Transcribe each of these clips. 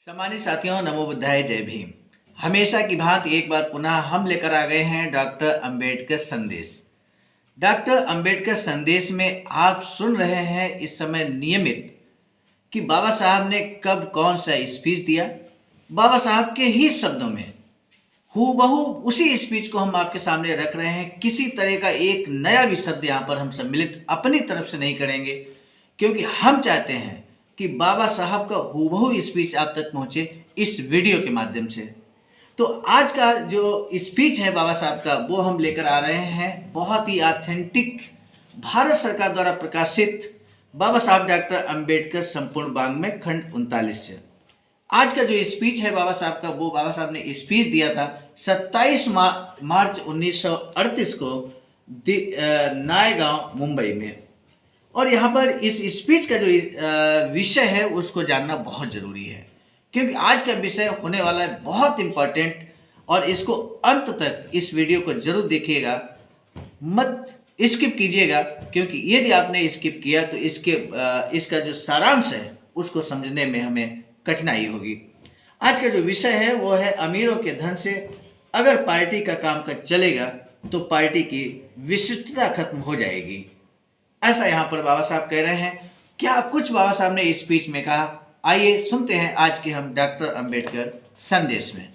सम्मानित साथियों, नमो बुद्धाय, जय भीम। हमेशा की भांति एक बार पुनः हम लेकर आ गए हैं डॉक्टर अंबेडकर संदेश। डॉक्टर अंबेडकर संदेश में आप सुन रहे हैं इस समय नियमित कि बाबा साहब ने कब कौन सा स्पीच दिया। बाबा साहब के ही शब्दों में हूबहू उसी स्पीच को हम आपके सामने रख रहे हैं। किसी तरह का एक नया भी शब्द यहाँ पर हम सम्मिलित अपनी तरफ से नहीं करेंगे, क्योंकि हम चाहते हैं कि बाबा साहब का हूबहू स्पीच आप तक पहुँचे इस वीडियो के माध्यम से। तो आज का जो स्पीच है बाबा साहब का, वो हम लेकर आ रहे हैं बहुत ही ऑथेंटिक, भारत सरकार द्वारा प्रकाशित बाबा साहब डॉक्टर अंबेडकर संपूर्ण वांग में खंड 39 से। आज का जो स्पीच है बाबा साहब का, वो बाबा साहब ने स्पीच दिया था 27 मार्च 1938 को नायगांव, मुंबई में। और यहाँ पर इस स्पीच का जो विषय है उसको जानना बहुत ज़रूरी है, क्योंकि आज का विषय होने वाला है बहुत इम्पोर्टेंट। और इसको अंत तक इस वीडियो को जरूर देखिएगा, मत स्किप कीजिएगा, क्योंकि यदि आपने स्किप किया तो इसका जो सारांश है उसको समझने में हमें कठिनाई होगी। आज का जो विषय है वो है अमीरों के धन से अगर पार्टी का कामकाज चलेगा तो पार्टी की विशिष्टता खत्म हो जाएगी। ऐसा यहाँ पर बाबा साहब कह रहे हैं। क्या कुछ बाबा साहब ने इस स्पीच में कहा, आइए सुनते हैं आज के हम डॉक्टर अंबेडकर संदेश में।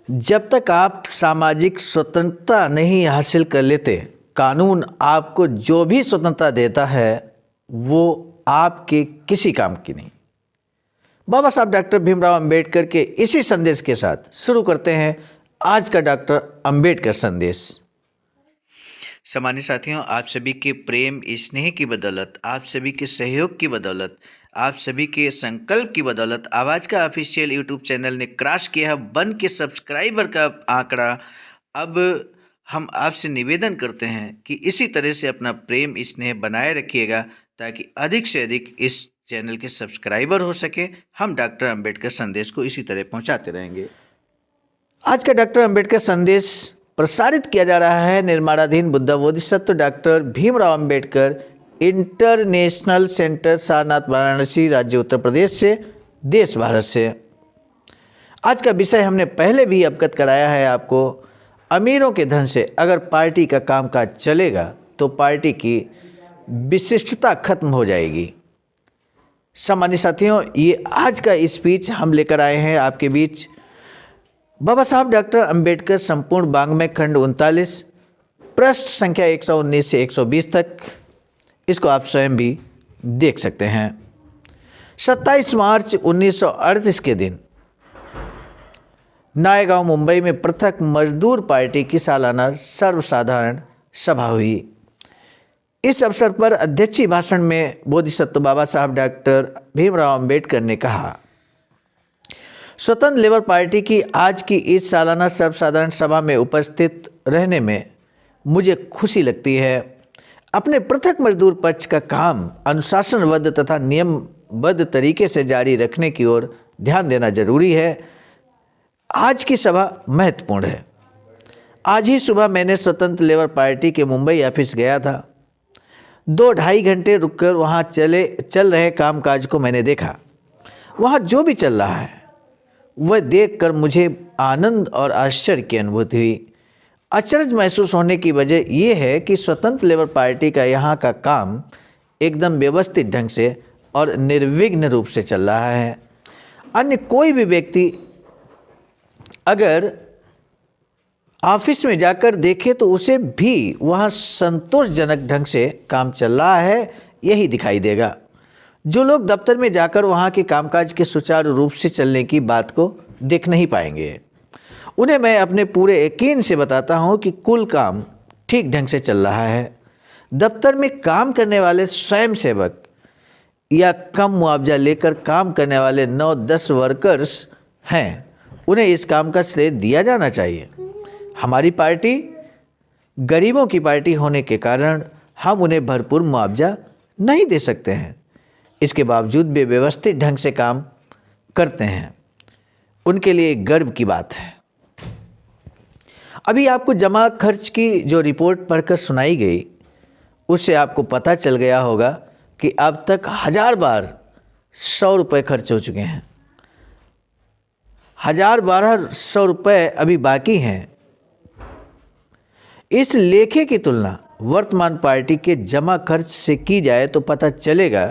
जब तक आप सामाजिक स्वतंत्रता नहीं हासिल कर लेते, कानून आपको जो भी स्वतंत्रता देता है वो आपके किसी काम की नहीं। बाबा साहब डॉक्टर भीमराव अंबेडकर के इसी संदेश के साथ शुरू करते हैं आज का डॉक्टर अंबेडकर संदेश। सम्मानित साथियों, आप सभी के प्रेम स्नेह की बदौलत, आप सभी के सहयोग की बदौलत, आप सभी के संकल्प की बदौलत आवाज़ का ऑफिशियल यूट्यूब चैनल ने क्रॉस किया है 1 के सब्सक्राइबर का आंकड़ा। अब हम आपसे निवेदन करते हैं कि इसी तरह से अपना प्रेम स्नेह बनाए रखिएगा, ताकि अधिक से अधिक इस चैनल के सब्सक्राइबर हो सके। हम डॉक्टर अंबेडकर संदेश को इसी तरह पहुंचाते रहेंगे। आज का डॉक्टर अंबेडकर संदेश प्रसारित किया जा रहा है निर्माणाधीन Buddha Bodhisattva doctor Bhimrao Ambedkar international centre, Sarnath, Varanasi, राज्य उत्तर प्रदेश से, देश भारत से। आज का विषय हमने पहले भी अवगत कराया है आपको। अमीरों के धन से अगर पार्टी का कामकाज चलेगा तो पार्टी की विशिष्टता खत्म हो जाएगी। सम्मानित साथियों, ये आज का स्पीच हम लेकर आए हैं आपके बीच। बाबा साहब डॉक्टर अंबेडकर संपूर्ण वांग में खंड 39, पृष्ठ संख्या 119 से 120 तक। इसको आप स्वयं भी देख सकते हैं। 27 मार्च 1938 के दिन नायगांव, मुंबई में पृथक मजदूर पार्टी की सालाना सर्वसाधारण सभा हुई। इस अवसर पर अध्यक्षीय भाषण में बोधिसत्व बाबा साहब डॉक्टर भीमराव अंबेडकर ने कहा, स्वतंत्र लेबर पार्टी की आज की इस सालाना सर्वसाधारण सभा में उपस्थित रहने में मुझे खुशी लगती है। अपने पृथक मजदूर पक्ष का काम अनुशासनबद्ध तथा नियमबद्ध तरीके से जारी रखने की ओर ध्यान देना जरूरी है। आज की सभा महत्वपूर्ण है। आज ही सुबह मैंने स्वतंत्र लेबर पार्टी के मुंबई ऑफिस गया था। 2-2.5 घंटे रुककर वहाँ चल रहे कामकाज को मैंने देखा। वहाँ जो भी चल रहा है वह देखकर मुझे आनंद और आश्चर्य की अनुभूति हुई। अचरज महसूस होने की वजह यह है कि स्वतंत्र लेबर पार्टी का यहाँ का काम एकदम व्यवस्थित ढंग से और निर्विघ्न रूप से चल रहा है। अन्य कोई भी व्यक्ति अगर ऑफिस में जाकर देखे तो उसे भी वहाँ संतोषजनक ढंग से काम चल रहा है, यही दिखाई देगा। जो लोग दफ्तर में जाकर वहाँ के कामकाज के सुचारू रूप से चलने की बात को देख नहीं पाएंगे, उन्हें मैं अपने पूरे यकीन से बताता हूँ कि कुल काम ठीक ढंग से चल रहा है। दफ्तर में काम करने वाले स्वयंसेवक या कम मुआवजा लेकर काम करने वाले 9-10 वर्कर्स हैं, उन्हें इस काम का श्रेय दिया जाना चाहिए। हमारी पार्टी गरीबों की पार्टी होने के कारण हम उन्हें भरपूर मुआवजा नहीं दे सकते हैं। इसके बावजूद वे व्यवस्थित ढंग से काम करते हैं, उनके लिए गर्व की बात है। अभी आपको जमा खर्च की जो रिपोर्ट पढ़कर सुनाई गई, उससे आपको पता चल गया होगा कि अब तक 1000 बार 100 रुपये खर्च हो चुके हैं। 1200 रुपये अभी बाकी हैं। इस लेखे की तुलना वर्तमान पार्टी के जमा खर्च से की जाए तो पता चलेगा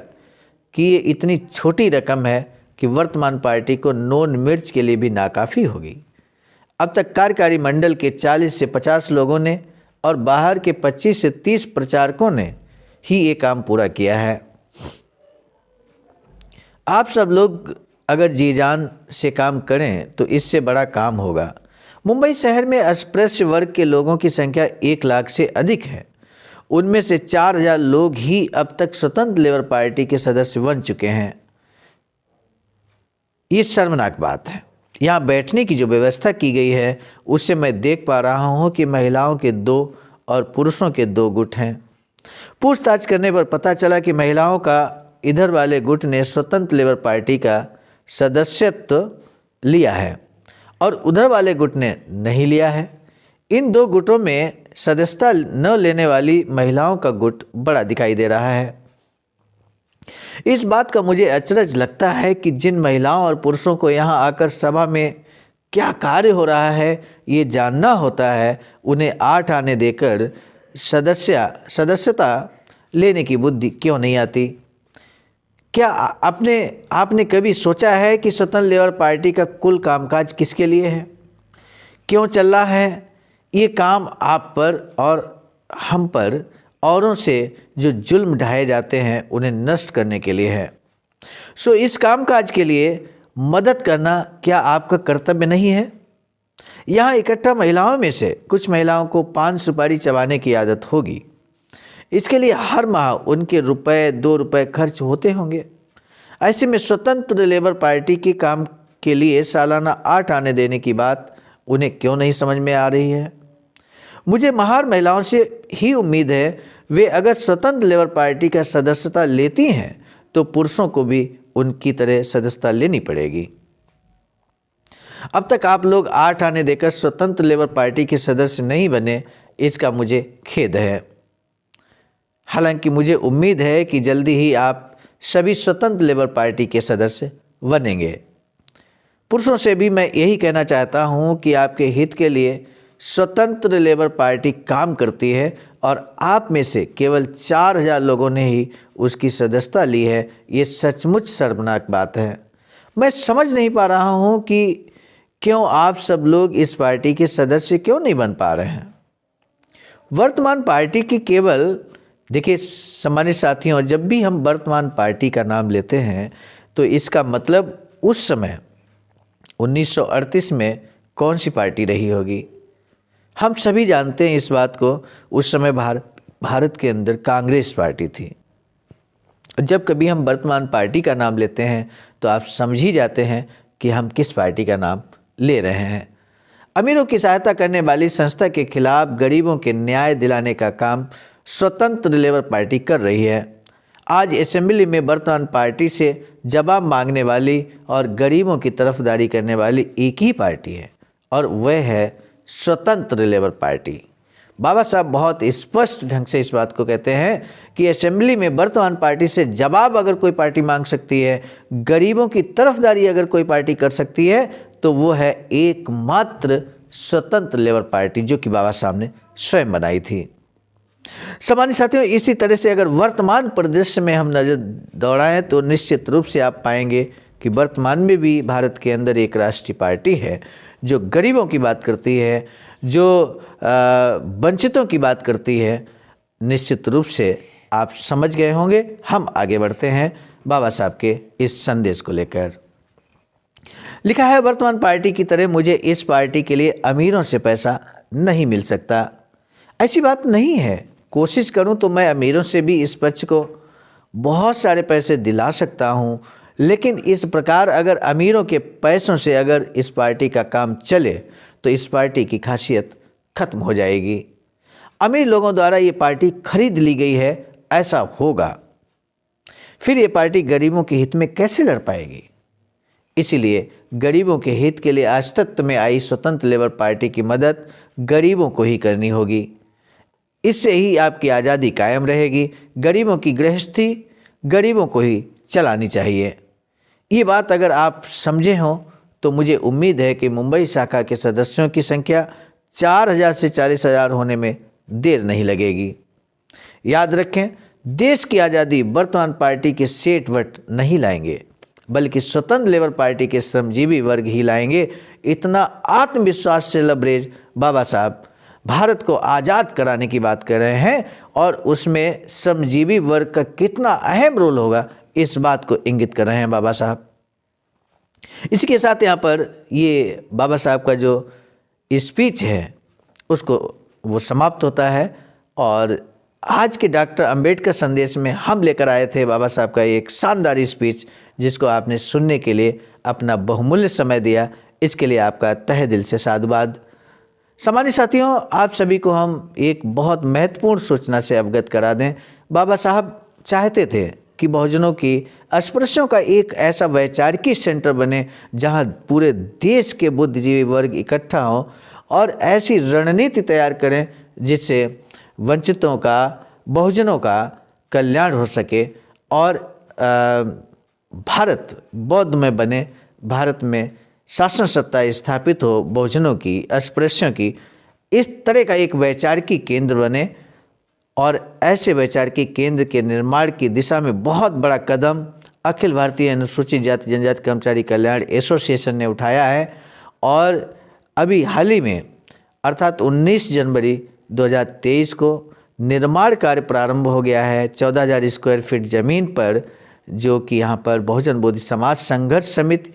कि ये इतनी छोटी रकम है कि वर्तमान पार्टी को नॉन मिर्च के लिए भी नाकाफ़ी होगी। अब तक कार्यकारी मंडल के 40 से 50 लोगों ने और बाहर के 25 से 30 प्रचारकों ने ही ये काम पूरा किया है। आप सब लोग अगर जी जान से काम करें तो इससे बड़ा काम होगा। मुंबई शहर में अस्पृश्य वर्ग के लोगों की संख्या 1 लाख से अधिक है। उनमें से 4000 लोग ही अब तक स्वतंत्र लेबर पार्टी के सदस्य बन चुके हैं। ये शर्मनाक बात है। यहाँ बैठने की जो व्यवस्था की गई है उससे मैं देख पा रहा हूँ कि महिलाओं के 2 और पुरुषों के 2 गुट हैं। पूछताछ करने पर पता चला कि महिलाओं का इधर वाले गुट ने स्वतंत्र लेबर पार्टी का सदस्यत्व लिया है और उधर वाले गुट ने नहीं लिया है। इन 2 गुटों में सदस्यता न लेने वाली महिलाओं का गुट बड़ा दिखाई दे रहा है। इस बात का मुझे अचरज लगता है कि जिन महिलाओं और पुरुषों को यहाँ आकर सभा में क्या कार्य हो रहा है ये जानना होता है, उन्हें 8 आने देकर सदस्यता लेने की बुद्धि क्यों नहीं आती? क्या आपने कभी सोचा है कि स्वतंत्र लेबर पार्टी का कुल कामकाज किसके लिए है, क्यों चल रहा है? ये काम आप पर और हम पर औरों से जो जुल्म ढाए जाते हैं उन्हें नष्ट करने के लिए है। सो इस कामकाज के लिए मदद करना क्या आपका कर्तव्य नहीं है? यहाँ इकट्ठा महिलाओं में से कुछ महिलाओं को पान सुपारी चबाने की आदत होगी। इसके लिए हर माह उनके ₹2 खर्च होते होंगे। ऐसे में स्वतंत्र लेबर पार्टी के काम के लिए सालाना 8 आने देने की बात उन्हें क्यों नहीं समझ में आ रही है? मुझे महार महिलाओं से ही उम्मीद है वे अगर स्वतंत्र लेबर पार्टी का सदस्यता लेती हैं तो पुरुषों को भी उनकी तरह सदस्यता लेनी पड़ेगी। अब तक आप लोग 8 आने देकर स्वतंत्र लेबर पार्टी के सदस्य नहीं बने, इसका मुझे खेद है। हालांकि मुझे उम्मीद है कि जल्दी ही आप सभी स्वतंत्र लेबर पार्टी के सदस्य बनेंगे। पुरुषों से भी मैं यही कहना चाहता हूं कि आपके हित के लिए स्वतंत्र लेबर पार्टी काम करती है और आप में से केवल 4000 लोगों ने ही उसकी सदस्यता ली है। ये सचमुच शर्मनाक बात है। मैं समझ नहीं पा रहा हूं कि क्यों आप सब लोग इस पार्टी के सदस्य क्यों नहीं बन पा रहे हैं। वर्तमान पार्टी की केवल देखिए सम्मानित साथियों, जब भी हम वर्तमान पार्टी का नाम लेते हैं तो इसका मतलब उस समय 1938 में कौन सी पार्टी रही होगी। हम सभी जानते हैं इस बात को। उस समय भारत के अंदर कांग्रेस पार्टी थी। जब कभी हम वर्तमान पार्टी का नाम लेते हैं तो आप समझ ही जाते हैं कि हम किस पार्टी का नाम ले रहे हैं। अमीरों की सहायता करने वाली संस्था के खिलाफ गरीबों के न्याय दिलाने का काम स्वतंत्र लेबर पार्टी कर रही है। आज असेंबली में वर्तमान पार्टी से जवाब मांगने वाली और गरीबों की तरफदारी करने वाली एक ही पार्टी है और वह है स्वतंत्र लेबर पार्टी। बाबा साहब बहुत स्पष्ट ढंग से इस बात को कहते हैं कि असेंबली में वर्तमान पार्टी से जवाब अगर कोई पार्टी मांग सकती है, गरीबों की तरफदारी अगर कोई पार्टी कर सकती है तो वो है एकमात्र स्वतंत्र लेबर पार्टी, जो कि बाबा साहब ने स्वयं बनाई थी। सामान्य साथियों, इसी तरह से अगर वर्तमान परिदृश्य में हम नज़र दौड़ाएं तो निश्चित रूप से आप पाएंगे कि वर्तमान में भी भारत के अंदर एक राष्ट्रीय पार्टी है जो गरीबों की बात करती है, जो वंचितों की बात करती है। निश्चित रूप से आप समझ गए होंगे। हम आगे बढ़ते हैं बाबा साहब के इस संदेश को लेकर। लिखा है, वर्तमान पार्टी की तरह मुझे इस पार्टी के लिए अमीरों से पैसा नहीं मिल सकता। ऐसी बात नहीं है। कोशिश करूं तो मैं अमीरों से भी इस पक्ष को बहुत सारे पैसे दिला सकता हूं, लेकिन इस प्रकार अगर अमीरों के पैसों से अगर इस पार्टी का काम चले तो इस पार्टी की खासियत खत्म हो जाएगी। अमीर लोगों द्वारा ये पार्टी खरीद ली गई है, ऐसा होगा। फिर ये पार्टी गरीबों के हित में कैसे लड़ पाएगी? इसीलिए गरीबों के हित के लिए अस्तित्व में आई स्वतंत्र लेबर पार्टी की मदद गरीबों को ही करनी होगी। इससे ही आपकी आज़ादी कायम रहेगी। गरीबों की गृहस्थी गरीबों को ही चलानी चाहिए। ये बात अगर आप समझे हों तो मुझे उम्मीद है कि मुंबई शाखा के सदस्यों की संख्या 4000 से 40,000 होने में देर नहीं लगेगी। याद रखें, देश की आज़ादी वर्तमान पार्टी के सेठ वट नहीं लाएंगे, बल्कि स्वतंत्र लेबर पार्टी के श्रमजीवी वर्ग ही लाएंगे। इतना आत्मविश्वास से लबरेज बाबा साहब भारत को आज़ाद कराने की बात कर रहे हैं, और उसमें श्रमजीवी वर्ग का कितना अहम रोल होगा इस बात को इंगित कर रहे हैं बाबा साहब। इसी के साथ यहाँ पर ये बाबा साहब का जो स्पीच है उसको वो समाप्त होता है। और आज के डॉक्टर अंबेडकर संदेश में हम लेकर आए थे बाबा साहब का एक शानदार स्पीच, जिसको आपने सुनने के लिए अपना बहुमूल्य समय दिया। इसके लिए आपका तहे दिल से साधुवाद। सामान्य साथियों, आप सभी को हम एक बहुत महत्वपूर्ण सूचना से अवगत करा दें। बाबा साहब चाहते थे कि बहुजनों की अस्पृश्यों का एक ऐसा वैचारिक सेंटर बने जहां पूरे देश के बुद्धिजीवी वर्ग इकट्ठा हों और ऐसी रणनीति तैयार करें जिससे वंचितों का, बहुजनों का कल्याण हो सके और भारत बौद्धमय बने, भारत में शासन सत्ता स्थापित हो बहुजनों की, अस्पृश्यों की। इस तरह का एक वैचारिक केंद्र बने, और ऐसे वैचारिक केंद्र के निर्माण की दिशा में बहुत बड़ा कदम अखिल भारतीय अनुसूचित जाति जनजाति कर्मचारी कल्याण एसोसिएशन ने उठाया है। और अभी हाल ही में अर्थात 19 जनवरी 2023 को निर्माण कार्य प्रारंभ हो गया है 14,000 स्क्वायर फीट ज़मीन पर, जो कि यहाँ पर बहुजन बोधि समाज संघर्ष समिति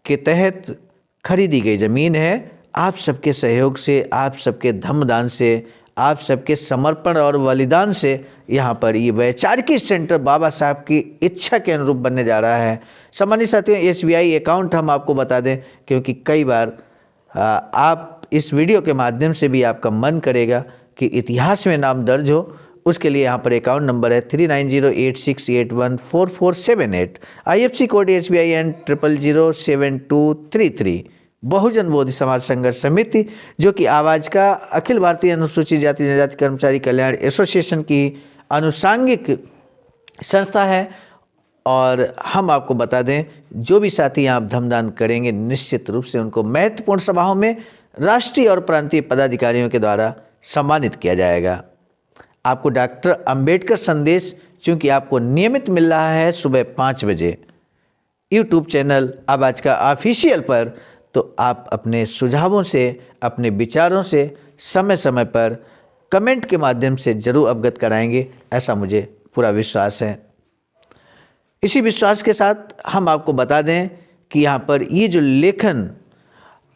के तहत खरीदी गई ज़मीन है। आप सबके सहयोग से, आप सबके धम्मदान से, आप सबके समर्पण और बलिदान से यहाँ पर ये वैचारिक सेंटर बाबा साहब की इच्छा के अनुरूप बनने जा रहा है। सामान्य साथियों, SBI अकाउंट हम आपको बता दें, क्योंकि कई बार आप इस वीडियो के माध्यम से भी आपका मन करेगा कि इतिहास में नाम दर्ज हो। उसके लिए यहाँ पर अकाउंट नंबर है 3908681447। IFSC code SBIN 0007233। बहुजन बोधि समाज संघर्ष समिति, जो कि आवाज़ का अखिल भारतीय अनुसूचित जाति जनजाति कर्मचारी कल्याण एसोसिएशन की अनुषांगिक संस्था है। और हम आपको बता दें, जो भी साथी आप धमदान करेंगे निश्चित रूप से उनको महत्वपूर्ण सभाओं में राष्ट्रीय और प्रांतीय पदाधिकारियों के द्वारा सम्मानित किया जाएगा। आपको डॉक्टर अंबेडकर संदेश चूँकि आपको नियमित मिल रहा है सुबह 5 बजे यूट्यूब चैनल आवाज़ का ऑफिशियल पर, तो आप अपने सुझावों से, अपने विचारों से समय समय पर कमेंट के माध्यम से जरूर अवगत कराएंगे, ऐसा मुझे पूरा विश्वास है। इसी विश्वास के साथ हम आपको बता दें कि यहाँ पर ये जो लेखन,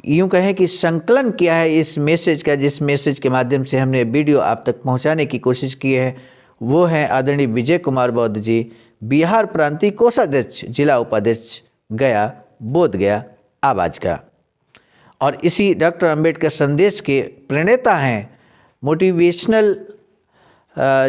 यूँ कहें कि संकलन किया है इस मैसेज का, जिस मैसेज के माध्यम से हमने वीडियो आप तक पहुँचाने की कोशिश की है, वो है आदरणीय विजय कुमार बौद्ध जी, बिहार प्रांतीय कोषाध्यक्ष, जिला उपाध्यक्ष गया, बोध गया आवाज़ का। और इसी डॉक्टर अंबेडकर संदेश के प्रणेता हैं, मोटिवेशनल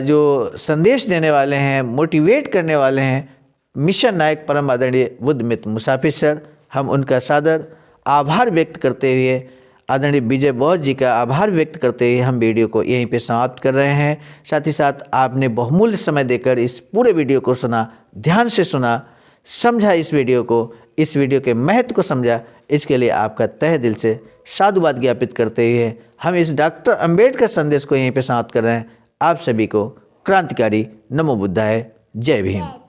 जो संदेश देने वाले हैं, मोटिवेट करने वाले हैं, मिशन नायक परम आदरणीय बुद्धमित्र मुसाफिर सर। हम उनका सादर आभार व्यक्त करते हुए, आदरणीय विजय बौद्ध जी का आभार व्यक्त करते हुए हम वीडियो को यहीं पे समाप्त कर रहे हैं। साथ ही साथ आपने बहुमूल्य समय देकर इस पूरे वीडियो को सुना, ध्यान से सुना, समझा इस वीडियो को, इस वीडियो के महत्व को समझा, इसके लिए आपका तहे दिल से साधुवाद ज्ञापित करते हुए हम इस डॉक्टर अंबेडकर संदेश को यहीं पे समाप्त कर रहे हैं। आप सभी को क्रांतिकारी नमो बुद्धाय, जय भीम।